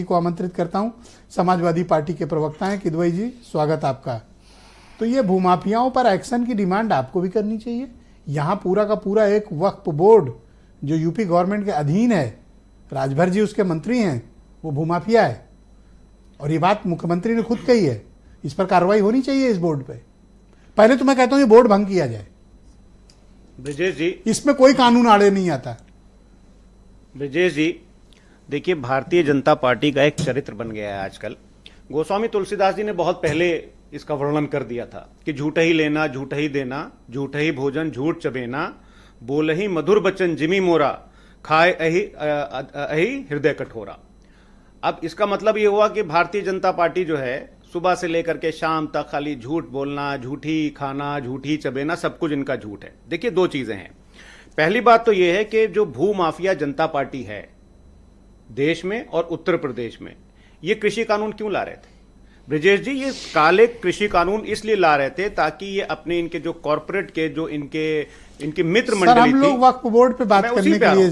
को आमंत्रित करता हूं। समाजवादी पार्टी के प्रवक्ता हैं किदवई जी, स्वागत आपका। तो ये भूमाफियाओं पर एक्शन की डिमांड आपको भी करनी चाहिए। यहाँ पूरा का पूरा एक वक्फ बोर्ड जो यूपी गवर्नमेंट के अधीन है, राजभर जी उसके मंत्री हैं, वो भूमाफिया है और ये बात मुख्यमंत्री ने खुद कही है। इस पर कार्रवाई होनी चाहिए इस बोर्ड पे। पहले तो मैं कहता हूं ये बोर्ड भंग किया जाए। ब्रजेश जी, इसमें कोई कानून आड़े नहीं आता। ब्रजेश जी देखिए, भारतीय जनता पार्टी का एक चरित्र बन गया है आजकल। गोस्वामी तुलसीदास जी ने बहुत पहले इसका वर्णन कर दिया था कि झूठ ही लेना, झूठ ही देना, झूठ ही भोजन, झूठ चबेना, बोल ही मधुर बचन जिमी मोरा, खाए अही हृदय कठोरा। अब इसका मतलब ये हुआ कि भारतीय जनता पार्टी जो है सुबह से लेकर के शाम तक खाली झूठ बोलना, झूठी खाना, झूठी चबेना, सब कुछ इनका झूठ है। देखिए, दो चीजें हैं। पहली बात तो यह है कि जो भू माफिया जनता पार्टी है देश में और उत्तर प्रदेश में, ये कृषि कानून क्यों ला रहे थे ब्रजेश जी? ये काले कृषि कानून इसलिए ला रहे थे ताकि ये अपने इनके जो कॉर्पोरेट के जो इनके मित्र मंडली थी, हम लोग वक्फ बोर्ड पे बात करने के लिए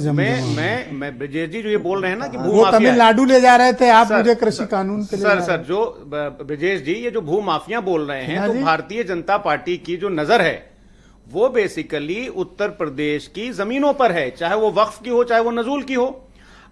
मैं ब्रजेश जी जो ये बोल रहे हैं ना कि वो तमिलनाडु ले जा रहे थे, आप मुझे कृषि कानून के लिए सर जो ब्रजेश जी ये जो भू माफिया बोल रहे हैं, तो भारतीय जनता पार्टी की जो नजर है वो बेसिकली उत्तर प्रदेश की जमीनों पर है, चाहे वो वक्फ की हो चाहे वो नजूल की हो।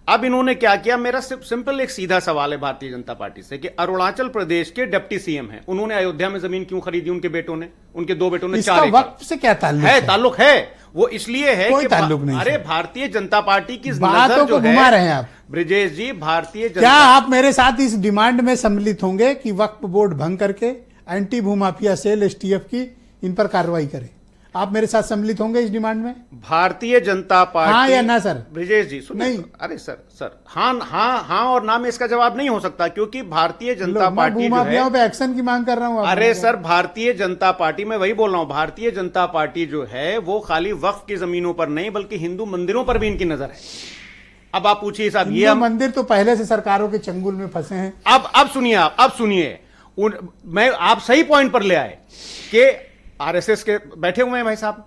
अब इन्होंने क्या किया? मेरा सिंपल एक सीधा सवाल है भारतीय जनता पार्टी से कि अरुणाचल प्रदेश के डिप्टी सीएम हैं, उन्होंने अयोध्या में जमीन क्यों खरीदी? उनके बेटों ने, उनके दो बेटों ने 4 एकड़। वक्फ से क्या ताल्लुक है? ताल्लुक है, वो इसलिए है कोई कि ताल्लुक नहीं। अरे भारतीय जनता पार्टी की बातों को घुमा रहे हैं आप ब्रजेश जी। भारतीय जनता, क्या आप मेरे साथ इस डिमांड में सम्मिलित होंगे कि वक्फ बोर्ड भंग करके एंटी भूमाफिया सेल एसटीएफ की इन पर कार्रवाई करे? आप मेरे साथ सम्मिलित होंगे इस डिमांड में? भारतीय जनता पार्टी, हाँ या ना? सर ब्रजेश जी नहीं। अरे सर हाँ और ना में इसका जवाब नहीं हो सकता, क्योंकि भारतीय जनता पार्टी जो है पे एक्शन की मांग कर रहा हूं। अरे सर, भारतीय जनता पार्टी, मैं वही बोल रहा हूं, भारतीय जनता पार्टी जो है वो खाली वक्फ की जमीनों पर नहीं बल्कि हिंदू मंदिरों पर भी इनकी नजर है। अब आप पूछिए साहब, ये मंदिर तो पहले से सरकारों के चंगुल में फंसे हैं। अब सुनिए, मैं आप सही पॉइंट पर ले आए कि आरएसएस के बैठे हुए हैं भाई साहब।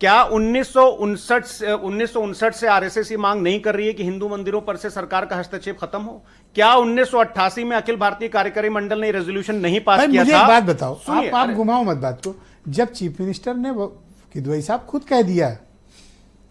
क्या 1959 से आरएसएस ये मांग नहीं कर रही है कि हिंदू मंदिरों पर से सरकार का हस्तक्षेप खत्म हो? क्या 1988 में अखिल भारतीय कार्यकारी मंडल ने रेजोल्यूशन नहीं पास किया मुझे था? एक बात बताओ, आप घुमाओ मत बात को। जब चीफ मिनिस्टर ने किदवई साहब खुद कह दिया,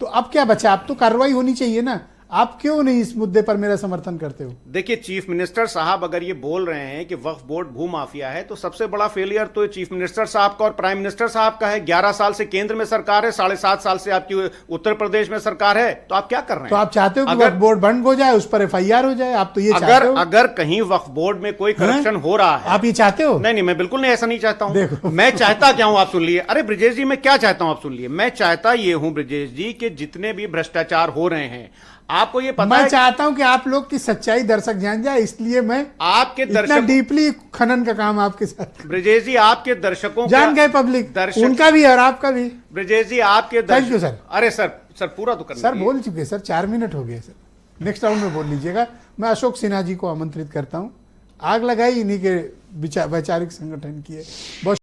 तो अब क्या बचा? अब तो कार्रवाई होनी चाहिए ना। आप क्यों नहीं इस मुद्दे पर मेरा समर्थन करते हो? देखिए, चीफ मिनिस्टर साहब अगर ये बोल रहे हैं कि वक्फ बोर्ड भू माफिया है, तो सबसे बड़ा फेलियर तो चीफ मिनिस्टर साहब का और प्राइम मिनिस्टर साहब का है। 11 साल से केंद्र में सरकार है, 7.5 साल से आपकी उत्तर प्रदेश में सरकार है, तो आप क्या कर रहे हैं? तो आप चाहते हो कि वक्फ बोर्ड बंद हो जाए, उस पर एफआईआर हो जाए? आप तो ये चाहते हो? अगर कहीं वक्फ बोर्ड में कोई करप्शन हो रहा है, आप ये चाहते हो? नहीं, मैं बिल्कुल नहीं, ऐसा नहीं चाहता हूं। मैं चाहता क्या हूं, आप सुन लिए। अरे ब्रजेश जी, मैं क्या चाहता हूं, आप सुन लिए। मैं चाहता ये हूं ब्रजेश जी कि जितने भी भ्रष्टाचार हो रहे हैं, आपको ये पता मैं चाहता हूं कि आप लोग की सच्चाई दर्शक जान जाए, इसलिए मैं आपके इतना डीपली खनन का काम आपके साथ। ब्रजेश जी, आपके दर्शकों जान गए पब्लिक, उनका भी और आपका भी। ब्रजेश जी, आपके थैंक यू सर। अरे सर पूरा तो करना। सर बोल चुके सर, 4 मिनट हो गए सर। नेक्स्ट राउंड में बोल लीजिएगा। मैं अशोक सिन्हा जी को आमंत्रित करता हूं। आग लगाई इन्हीं के वैचारिक संगठन की है। बहुत